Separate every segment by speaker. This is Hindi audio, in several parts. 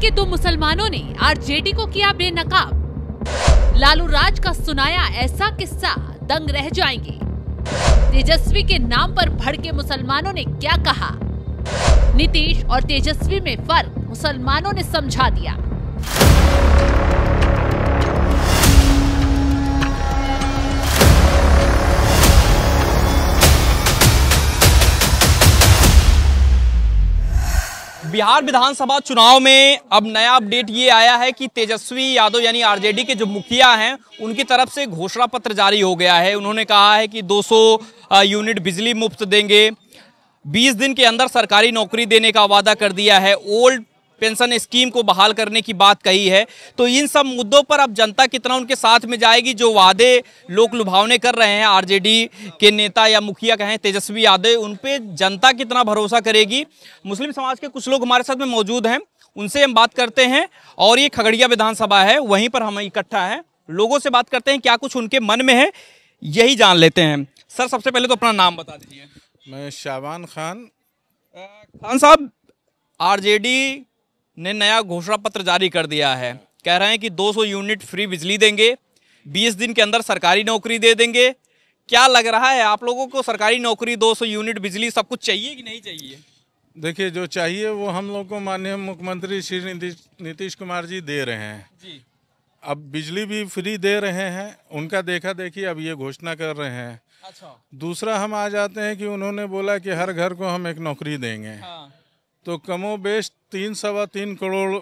Speaker 1: के दो मुसलमानों ने आरजेडी को किया बेनकाब। लालू राज का सुनाया ऐसा किस्सा दंग रह जाएंगे। तेजस्वी के नाम पर भड़के मुसलमानों ने क्या कहा? नीतीश और तेजस्वी में फर्क मुसलमानों ने समझा दिया।
Speaker 2: बिहार विधानसभा चुनाव में अब नया अपडेट ये आया है कि तेजस्वी यादव यानी आरजेडी के जो मुखिया हैं उनकी तरफ से घोषणा पत्र जारी हो गया है। उन्होंने कहा है कि 200 यूनिट बिजली मुफ्त देंगे, 20 दिन के अंदर सरकारी नौकरी देने का वादा कर दिया है, ओल्ड पेंशन स्कीम को बहाल करने की बात कही है। तो इन सब मुद्दों पर अब जनता कितना उनके साथ में जाएगी? जो वादे लोग लुभावने कर रहे हैं आरजेडी के नेता या मुखिया कहें तेजस्वी यादव, उन पे जनता कितना भरोसा करेगी? मुस्लिम समाज के कुछ लोग हमारे साथ में मौजूद हैं, उनसे हम बात करते हैं। और ये खगड़िया विधानसभा है, वहीं पर हम इकट्ठा हैं, लोगों से बात करते हैं क्या कुछ उनके मन में है, यही जान लेते हैं। सर, सबसे पहले तो अपना नाम बता दीजिए।
Speaker 3: मैं शाबान खान।
Speaker 2: खान साहब, आरजेडी ने नया घोषणा पत्र जारी कर दिया है, कह रहे हैं कि 200 यूनिट फ्री बिजली देंगे, 20 दिन के अंदर सरकारी नौकरी दे देंगे। क्या लग रहा है आप लोगों को, सरकारी नौकरी, 200 यूनिट बिजली, सब कुछ चाहिए कि नहीं चाहिए?
Speaker 3: देखिए, जो चाहिए वो हम लोग को माननीय मुख्यमंत्री श्री नीतीश कुमार जी दे रहे हैं
Speaker 2: जी।
Speaker 3: अब बिजली भी फ्री दे रहे हैं, उनका देखा देखी अब ये घोषणा कर रहे हैं।
Speaker 2: अच्छा।
Speaker 3: दूसरा हम आ जाते हैं कि उन्होंने बोला कि हर घर को हम एक नौकरी देंगे।
Speaker 2: हाँ।
Speaker 3: तो कमोबेश 3-3.25 करोड़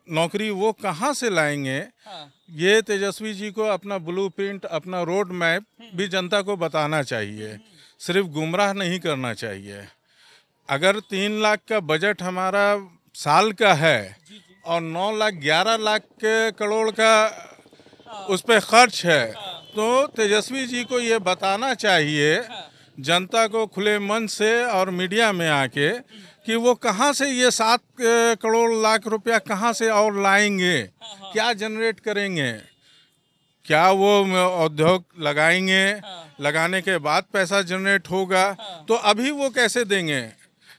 Speaker 3: नौकरी वो कहाँ से लाएंगे?
Speaker 2: हाँ।
Speaker 3: ये तेजस्वी जी को अपना ब्लूप्रिंट, अपना रोड मैप भी जनता को बताना चाहिए, सिर्फ गुमराह नहीं करना चाहिए। अगर 3 लाख का बजट हमारा साल का है और 9 लाख 11 लाख करोड़ का उस पर खर्च है, तो तेजस्वी जी को ये बताना चाहिए जनता को खुले मन से और मीडिया में आके कि वो कहाँ से ये 7 करोड़ लाख रुपया कहाँ से और लाएंगे, क्या जनरेट करेंगे, क्या वो उद्योग लगाएंगे, लगाने के बाद पैसा जनरेट होगा, तो अभी वो कैसे देंगे?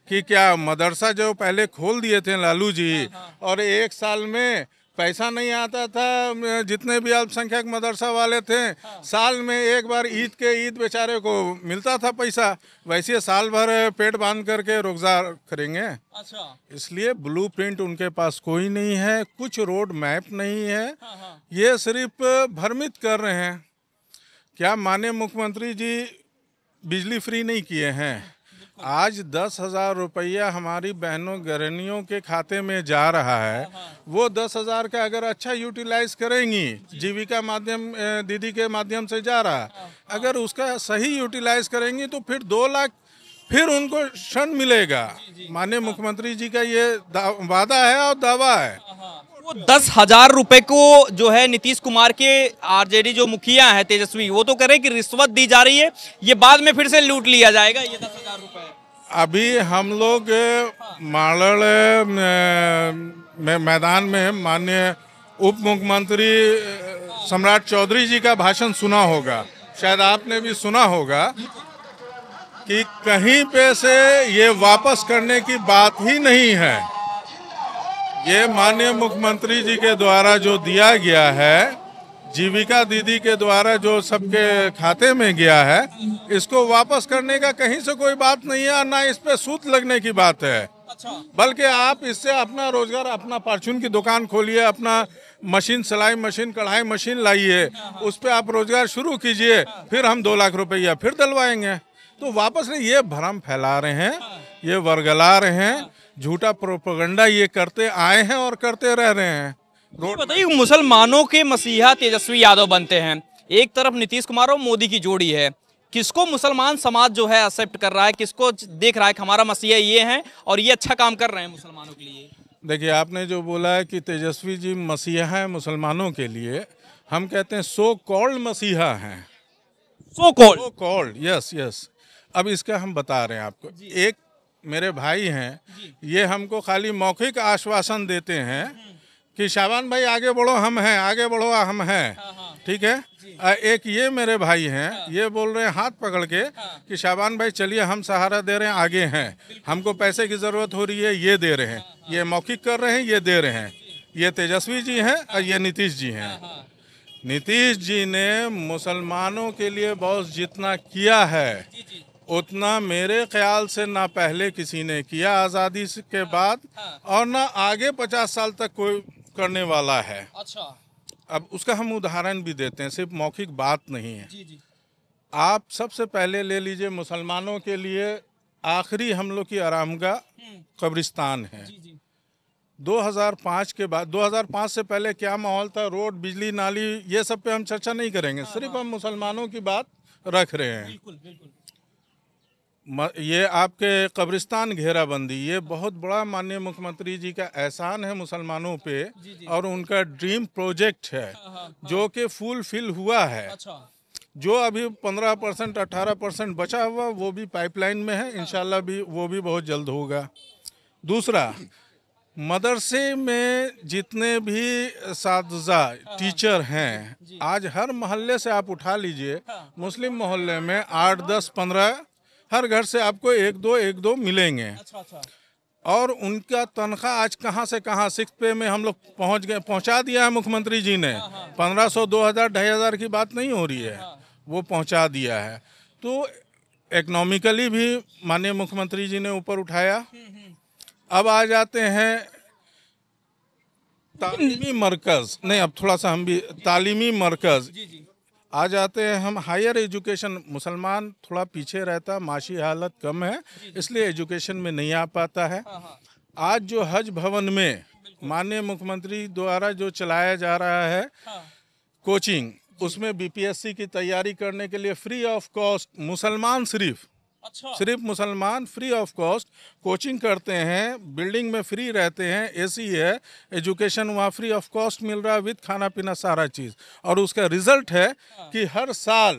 Speaker 3: कि क्या मदरसा जो पहले खोल दिए थे लालू जी और 1 साल में पैसा नहीं आता था, जितने भी अल्पसंख्यक मदरसा वाले थे साल में एक बार ईद बेचारे को मिलता था पैसा, वैसे साल भर पेट बांध करके रोजगार करेंगे।
Speaker 2: अच्छा।
Speaker 3: इसलिए ब्लूप्रिंट उनके पास कोई नहीं है, कुछ रोड मैप नहीं है। ये सिर्फ भ्रमित कर रहे हैं। क्या माननीय मुख्यमंत्री जी बिजली फ्री नहीं किए हैं? आज 10,000 रुपया हमारी बहनों गृहिणियों के खाते में जा रहा है। वो 10,000 का अगर अच्छा यूटिलाइज करेंगी, जीविका माध्यम दीदी के माध्यम से जा रहा है, अगर उसका सही यूटिलाइज करेंगी तो फिर 2 लाख फिर उनको क्षण मिलेगा। माननीय मुख्यमंत्री जी का ये वादा है और दावा है।
Speaker 2: वो 10,000 रुपए को जो है नीतीश कुमार के आरजेडी जो मुखिया है तेजस्वी, वो तो कह रहे कि रिश्वत दी जा रही है, ये बाद में फिर से लूट लिया जाएगा ये 10,000 रुपए।
Speaker 3: अभी हम लोग मालड़ में मैदान में माननीय उप मुख्यमंत्री सम्राट चौधरी जी का भाषण सुना होगा, शायद आपने भी सुना होगा कि कहीं पे से ये वापस करने की बात ही नहीं है। ये माननीय मुख्यमंत्री जी के द्वारा जो दिया गया है, जीविका दीदी के द्वारा जो सबके खाते में गया है, इसको वापस करने का कहीं से कोई बात नहीं है और ना इस पे सूद लगने की बात है।
Speaker 2: अच्छा।
Speaker 3: बल्कि आप इससे अपना रोजगार, अपना परचून की दुकान खोलिए, अपना मशीन, सिलाई मशीन, कढ़ाई मशीन लाइए, उस पर आप रोजगार शुरू कीजिए, फिर हम 2 लाख रुपया फिर दिलवाएंगे। तो वापस नहीं, ये भ्रम फैला रहे हैं, ये वर्गला रहे हैं, झूठा प्रोपेगेंडा ये करते आए हैं और करते रह रहे हैं।
Speaker 2: बताइए, मुसलमानों के मसीहा तेजस्वी यादव बनते हैं, एक तरफ नीतीश कुमार और मोदी की जोड़ी है, किसको मुसलमान समाज जो है एक्सेप्ट कर रहा है, किसको देख रहा है कि हमारा मसीहा ये है और ये अच्छा काम कर रहे हैं मुसलमानों के लिए?
Speaker 3: देखिए, आपने जो बोला है कि तेजस्वी जी मसीहा है मुसलमानों के लिए, हम कहते हैं सो कॉल्ड मसीहा हैं।
Speaker 2: So
Speaker 3: called, yes. अब इसका हम बता रहे हैं आपको। एक मेरे भाई हैं, ये हमको खाली मौखिक आश्वासन देते हैं कि शाबान भाई आगे बढ़ो हम हैं, आगे बढ़ो हम हैं, ठीक है। एक ये मेरे भाई हैं, ये बोल रहे हैं हाथ पकड़ के कि शाबान भाई चलिए हम सहारा दे रहे हैं, आगे हैं, हमको पैसे की ज़रूरत हो रही है, ये दे रहे हैं, ये मौखिक कर रहे हैं, ये दे रहे हैं। ये तेजस्वी जी हैं और ये नीतीश जी हैं। नीतीश जी ने मुसलमानों के लिए बहुत जितना किया है उतना मेरे ख्याल से ना पहले किसी ने किया आज़ादी के बाद, और ना आगे 50 साल तक कोई करने वाला है।
Speaker 2: अच्छा,
Speaker 3: अब उसका हम उदाहरण भी देते हैं, सिर्फ मौखिक बात नहीं है।
Speaker 2: जी जी।
Speaker 3: आप सबसे पहले ले लीजिए, मुसलमानों के लिए आखिरी हम लोग की आरामगाह कब्रिस्तान है। 2005 के बाद, 2005 से पहले क्या माहौल था, रोड, बिजली, नाली, ये सब पे हम चर्चा नहीं करेंगे, सिर्फ हम मुसलमानों की बात रख रहे हैं।
Speaker 2: बिल्कुल बिल्कुल।
Speaker 3: ये आपके कब्रिस्तान घेराबंदी, ये बहुत बड़ा माननीय मुख्यमंत्री जी का एहसान है मुसलमानों पे, और उनका ड्रीम प्रोजेक्ट है जो कि फुलफिल हुआ है।
Speaker 2: अच्छा।
Speaker 3: जो अभी 15% 18% बचा हुआ वो भी पाइपलाइन में है, इंशाल्लाह भी वो भी बहुत जल्द होगा। दूसरा, मदरसे में जितने भी साथीज़ा टीचर हैं, आज हर मोहल्ले से आप उठा लीजिए, मुस्लिम मोहल्ले में 8, 10, 15 हर घर से आपको एक दो मिलेंगे।
Speaker 2: अच्छा।
Speaker 3: और उनका तनख्वाह आज कहाँ से कहाँ 6 पे में हम लोग पहुँचा दिया है मुख्यमंत्री जी ने। 1500, 2000, 2500 की बात नहीं हो रही है, वो पहुँचा दिया है। तो इकोनॉमिकली भी माननीय मुख्यमंत्री जी ने ऊपर उठाया। अब आ जाते हैं तालीमी मरकज़, नहीं अब थोड़ा सा हम भी तालीमी मरकज़ आ जाते हैं हम। हायर एजुकेशन मुसलमान थोड़ा पीछे रहता, माशी हालत कम है, इसलिए एजुकेशन में नहीं आ पाता है। आज जो हज भवन में माननीय मुख्यमंत्री द्वारा जो चलाया जा रहा है कोचिंग, उसमें बीपीएससी की तैयारी करने के लिए फ्री ऑफ कॉस्ट मुसलमान सिर्फ मुसलमान फ्री ऑफ कॉस्ट कोचिंग करते हैं, बिल्डिंग में फ्री रहते हैं, एसी है, एजुकेशन वहाँ फ्री ऑफ कॉस्ट मिल रहा है विद खाना पीना सारा चीज़। और उसका रिजल्ट है कि हर साल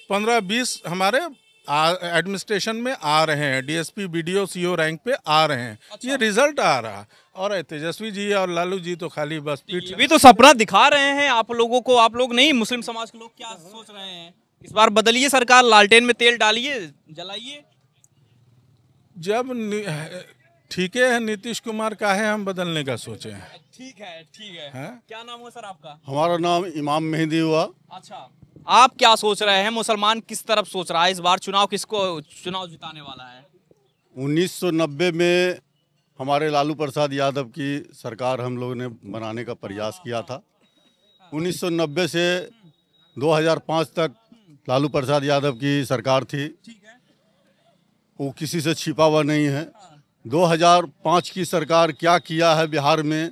Speaker 3: 15-20 हमारे एडमिनिस्ट्रेशन में आ रहे हैं, डीएसपी, बीडीओ, सीओ रैंक पे आ रहे हैं। ये रिजल्ट आ रहा। और तेजस्वी जी और लालू जी तो खाली बस पीठ
Speaker 2: भी तो सपना दिखा रहे हैं आप लोगों को, आप लोग नहीं, मुस्लिम समाज के लोग क्या सोच रहे हैं? इस बार बदलिए सरकार, लालटेन में तेल डालिए, जलाइए।
Speaker 3: जब ठीक है नीतीश कुमार का है, हम बदलने का सोचे हैं।
Speaker 2: ठीक है क्या नाम हुआ सर आपका?
Speaker 4: हमारा नाम इमाम मेहंदी हुआ।
Speaker 2: अच्छा, आप क्या सोच रहे हैं, मुसलमान किस तरफ सोच रहा है इस बार चुनाव चुनाव जिताने वाला है?
Speaker 4: 1990 में हमारे लालू प्रसाद यादव की सरकार हम लोगों ने बनाने का प्रयास किया था। 1990 से 2005 तक लालू प्रसाद यादव की सरकार थी, वो किसी से छिपा हुआ नहीं है। 2005 की सरकार क्या किया है बिहार में,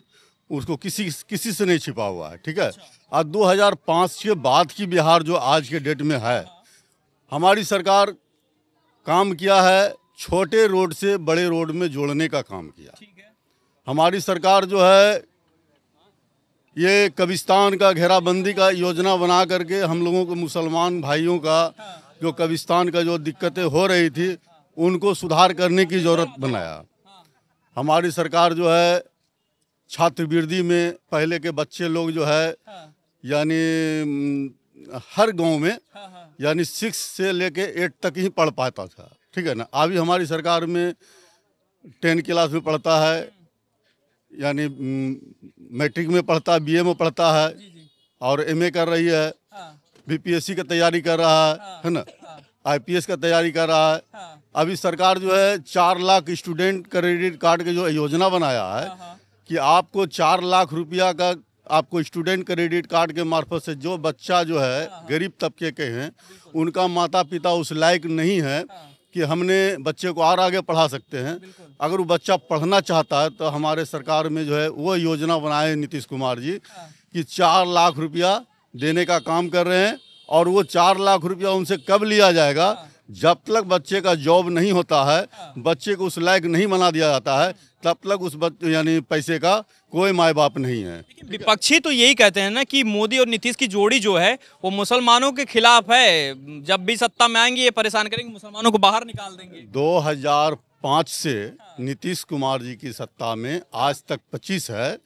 Speaker 4: उसको किसी से नहीं छिपा हुआ है, ठीक है। आज 2005 के बाद की बिहार जो आज के डेट में है, हमारी सरकार काम किया है छोटे रोड से बड़े रोड में जोड़ने का काम किया। हमारी सरकार जो है ये कब्रिस्तान का घेराबंदी का योजना बना करके हम लोगों को, मुसलमान भाइयों का जो कब्रिस्तान का जो दिक्कतें हो रही थी उनको सुधार करने की ज़रूरत बनाया। हमारी सरकार जो है छात्रवृत्ति में पहले के बच्चे लोग जो है यानी हर गांव में यानी 6 से लेके 8 तक ही पढ़ पाता था, ठीक है ना। अभी हमारी सरकार में 10 क्लास में पढ़ता है, यानी मैट्रिक में पढ़ता है, बीए में पढ़ता है और एमए कर रही है, बीपीएससी की तैयारी कर रहा है ना, आईपीएस का तैयारी कर रहा है। अभी सरकार जो है 4 लाख स्टूडेंट क्रेडिट कार्ड की जो योजना बनाया है कि आपको 4 लाख रुपया का आपको स्टूडेंट क्रेडिट कार्ड के मार्फत से जो बच्चा जो है गरीब तबके के हैं, उनका माता पिता उस लायक नहीं है कि हमने बच्चे को और आगे पढ़ा सकते हैं, अगर वो बच्चा पढ़ना चाहता है तो हमारे सरकार में जो है वो योजना बनाए नीतीश कुमार जी कि 4 लाख रुपया देने का काम कर रहे हैं। और वो 4 लाख रुपया उनसे कब लिया जाएगा, जब तक बच्चे का जॉब नहीं होता है, बच्चे को उस लायक नहीं बना दिया जाता है, तब तक उस यानी पैसे का कोई माँ बाप नहीं है।
Speaker 2: विपक्षी तो यही कहते हैं ना कि मोदी और नीतीश की जोड़ी जो है वो मुसलमानों के खिलाफ है, जब भी सत्ता में आएंगे ये परेशान करेंगे, मुसलमानों को बाहर निकाल देंगे।
Speaker 4: 2005 से नीतीश कुमार जी की सत्ता में आज तक 25 है।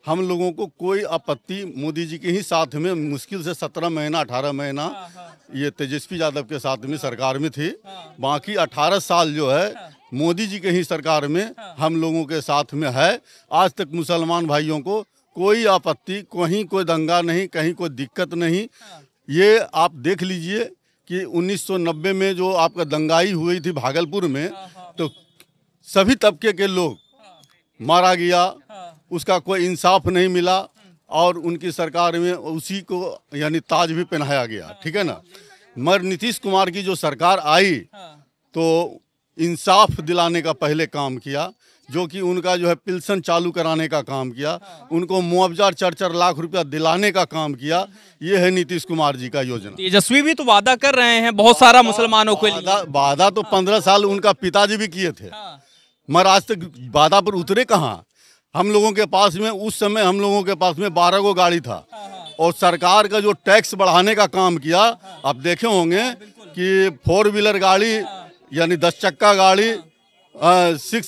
Speaker 4: हम लोगों को कोई आपत्ति, मोदी जी के ही साथ में मुश्किल से 17 महीना 18 महीना ये तेजस्वी यादव के साथ में सरकार में थी। बाकी 18 साल जो है मोदी जी के ही सरकार में हम लोगों के साथ में है। आज तक मुसलमान भाइयों को कोई आपत्ति, कहीं कोई दंगा नहीं, कहीं कोई दिक्कत नहीं। ये आप देख लीजिए कि 1990 में जो आपका दंगाई हुई थी भागलपुर में, तो सभी तबके के लोग मारा गया, उसका कोई इंसाफ नहीं मिला और उनकी सरकार में उसी को यानी ताज भी पहनाया गया, ठीक है ना। मगर नीतीश कुमार की जो सरकार आई तो इंसाफ दिलाने का पहले काम किया, जो कि उनका जो है पेंशन चालू कराने का काम किया, उनको मुआवजा 4-4 लाख रुपया दिलाने का काम किया। ये है नीतीश कुमार जी का योजना।
Speaker 2: तेजस्वी भी तो वादा कर रहे हैं बहुत सारा मुसलमानों के लिए।
Speaker 4: वादा तो 15 साल उनका पिताजी भी किए थे, मगर आज तक वादा पर उतरे कहाँ। हम लोगों के पास में उस समय हम लोगों के पास में 12 गो गाड़ी था और सरकार का जो टैक्स बढ़ाने का काम किया, आप देखे होंगे कि 4 व्हीलर गाड़ी यानी 10 चक्का गाड़ी, 6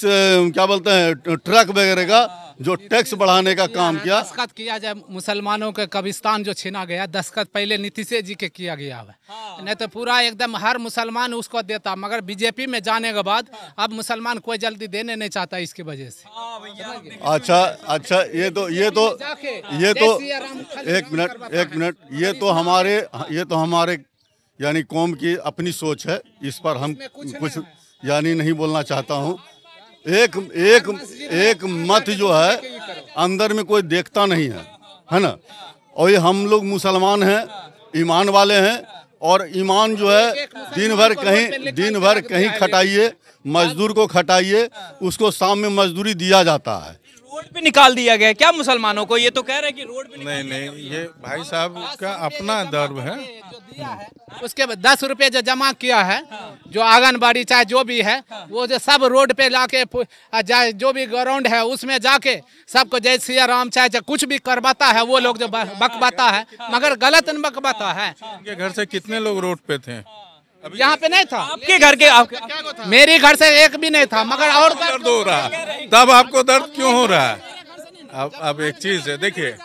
Speaker 4: क्या बोलते हैं ट्रक वगैरह का जो टैक्स बढ़ाने का काम किया।
Speaker 5: दस्तखत किया जाए, मुसलमानों के कब्रिस्तान जो छीना गया, दस्तखत पहले नीतीश जी के किया गया है। नहीं तो पूरा एकदम हर मुसलमान उसको देता, मगर बीजेपी में जाने के बाद अब मुसलमान कोई जल्दी देने नहीं चाहता इसकी वजह से।
Speaker 4: अच्छा ये तो एक मिनट ये तो हमारे यानी कौम की अपनी सोच है, इस पर हम कुछ यानी नहीं बोलना चाहता हूँ। एक मत जो है अंदर में कोई देखता नहीं है ना। और ये हम लोग मुसलमान हैं, ईमान वाले हैं, और ईमान जो है दिन भर कहीं खटाइए, मजदूर को खटाइए, उसको शाम में मजदूरी दिया जाता है।
Speaker 2: रोड पे निकाल दिया गया क्या मुसलमानों को? ये तो कह रहे हैं कि रोड पे
Speaker 3: नहीं, ये भाई साहब का अपना दर्द है।
Speaker 5: उसके बाद 10 रुपये जो जमा किया है, जो आंगनबाड़ी चाहे जो भी है, वो जो सब रोड पे लाके जो भी ग्राउंड है उसमें जाके सबको जय सिया राम चाहे कुछ भी करवाता है, वो लोग जो बकवाता है, मगर गलत न बकवाता है।
Speaker 3: उनके घर से कितने लोग रोड पे थे?
Speaker 5: यहाँ पे नहीं था।
Speaker 2: आपके घर के
Speaker 5: मेरी घर से एक भी नहीं था, मगर और
Speaker 3: दर्द हो रहा है। तब आपको दर्द क्यों हो रहा है? अब एक चीज है, देखिए,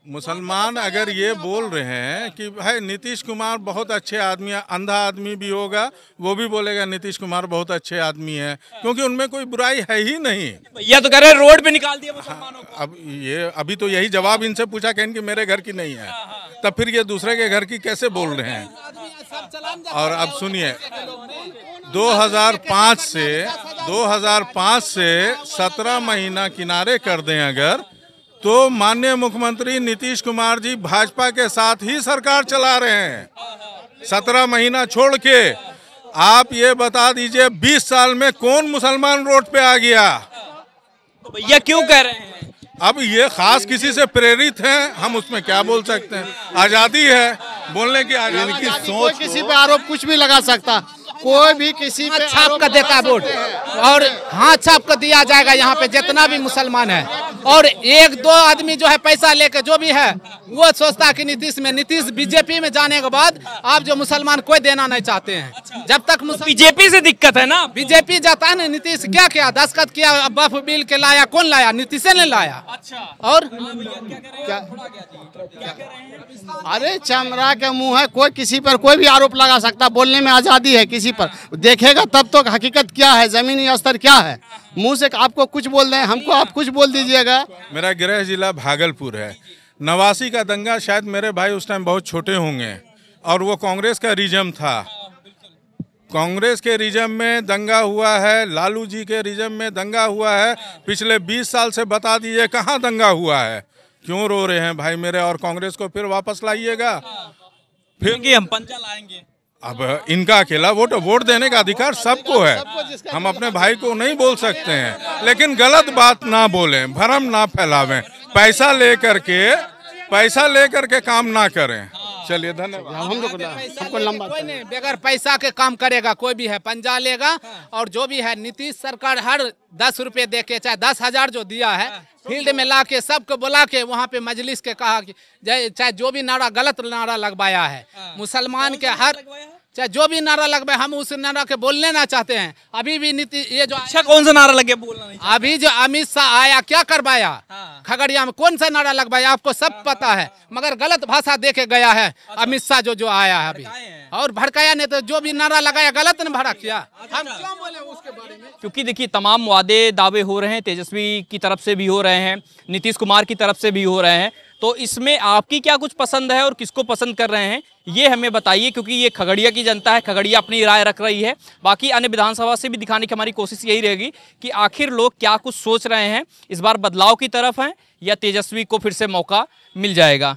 Speaker 3: मुसलमान अगर ये बोल रहे हैं कि भाई नीतीश कुमार बहुत अच्छे आदमी है, अंधा आदमी भी होगा वो भी बोलेगा नीतीश कुमार बहुत अच्छे आदमी है, क्योंकि उनमें कोई बुराई है ही नहीं।
Speaker 2: ये तो कह रहे हैं रोड पे निकाल दिया मुसलमानों को।
Speaker 3: अब ये अभी तो यही जवाब इनसे पूछा कहें कि मेरे घर की नहीं है, तब फिर ये दूसरे के घर की कैसे बोल रहे हैं? और अब सुनिए, 2005 से 17 महीना किनारे कर दें अगर, तो माननीय मुख्यमंत्री नीतीश कुमार जी भाजपा के साथ ही सरकार चला रहे हैं। 17 महीना छोड़ के आप ये बता दीजिए 20 साल में कौन मुसलमान रोड पे आ गया?
Speaker 2: तो भैया क्यों कह रहे हैं?
Speaker 3: अब ये खास किसी से प्रेरित हैं, हम उसमें क्या बोल सकते हैं? आजादी है, बोलने की आजादी की सोच।
Speaker 6: किसी पे आरोप कुछ भी लगा सकता, कोई भी किसी पे
Speaker 5: छाप कर देता वोट, और हाथ छाप कर दिया जाएगा यहाँ पे जितना भी मुसलमान है। और 1-2 आदमी जो है पैसा लेके जो भी है वो सोचता है कि नीतीश बीजेपी में जाने के बाद आप जो मुसलमान कोई देना नहीं चाहते हैं। जब तक
Speaker 2: बीजेपी से दिक्कत है ना,
Speaker 5: बीजेपी जाता है ना, नीतीश क्या किया, दस्तखत किया, बफ बिल के लाया, कौन लाया? नीतीश ने लाया। और
Speaker 6: क्या अरे चमड़ा के मुंह है, कोई किसी पर कोई भी आरोप लगा सकता, बोलने में आजादी है। किसी पर देखेगा तब तो हकीकत क्या है, जमीनी स्तर क्या है। मुंह से आपको कुछ बोल रहे हैं, हमको आप कुछ बोल दीजिएगा।
Speaker 3: मेरा गृह जिला भागलपुर है। 89 का दंगा, शायद मेरे भाई उस टाइम बहुत छोटे होंगे, और वो कांग्रेस का रिजम था। कांग्रेस के रिजम में दंगा हुआ है, लालू जी के रिजम में दंगा हुआ है। पिछले 20 साल से बता दीजिए कहाँ दंगा हुआ है? क्यों रो रहे हैं भाई मेरे? और कांग्रेस को फिर वापस लाइएगा,
Speaker 2: फिर हम पंजा लाएंगे।
Speaker 3: अब इनका अकेला वोट देने का अधिकार सबको है। हम अपने भाई को नहीं बोल सकते हैं, लेकिन गलत बात ना बोलें, भ्रम ना फैलावें, पैसा लेकर के काम ना करें। चलिए, धन्यवाद।
Speaker 5: हमको लंबा कोई नहीं बगैर पैसा के काम करेगा, कोई भी है पंजा लेगा। और जो भी है नीतीश सरकार हर 10 रुपये दे के, चाहे 10,000 जो दिया है, फील्ड में ला के सबको बुला के वहाँ पे मजलिस के कहा कि चाहे जो भी नारा गलत नारा लगवाया है, मुसलमान के हर चाहे जो भी नारा लगवाए, हम उस नारा के बोलने ना चाहते हैं। अभी भी नीति ये जो
Speaker 2: अच्छा कौन सा नारा लगे बोलना नहीं?
Speaker 5: अभी जो अमित शाह आया क्या करवाया?
Speaker 2: हाँ।
Speaker 5: खगड़िया में कौन सा नारा लगवाया आपको सब पता है, मगर गलत भाषा देके गया है। अमित शाह जो आया है अभी और भड़काया नहीं, तो जो भी नारा लगाया गलत ने भड़ा किया। हम क्यों बोले उसके बारे में?
Speaker 2: क्योंकि देखिए तमाम वादे दावे हो रहे हैं, तेजस्वी की तरफ से भी हो रहे हैं, नीतीश कुमार की तरफ से भी हो रहे हैं। तो इसमें आपकी क्या कुछ पसंद है और किसको पसंद कर रहे हैं ये हमें बताइए, क्योंकि ये खगड़िया की जनता है, खगड़िया अपनी राय रख रही है। बाकी अन्य विधानसभा से भी दिखाने की हमारी कोशिश यही रहेगी कि आखिर लोग क्या कुछ सोच रहे हैं, इस बार बदलाव की तरफ हैं या तेजस्वी को फिर से मौका मिल जाएगा।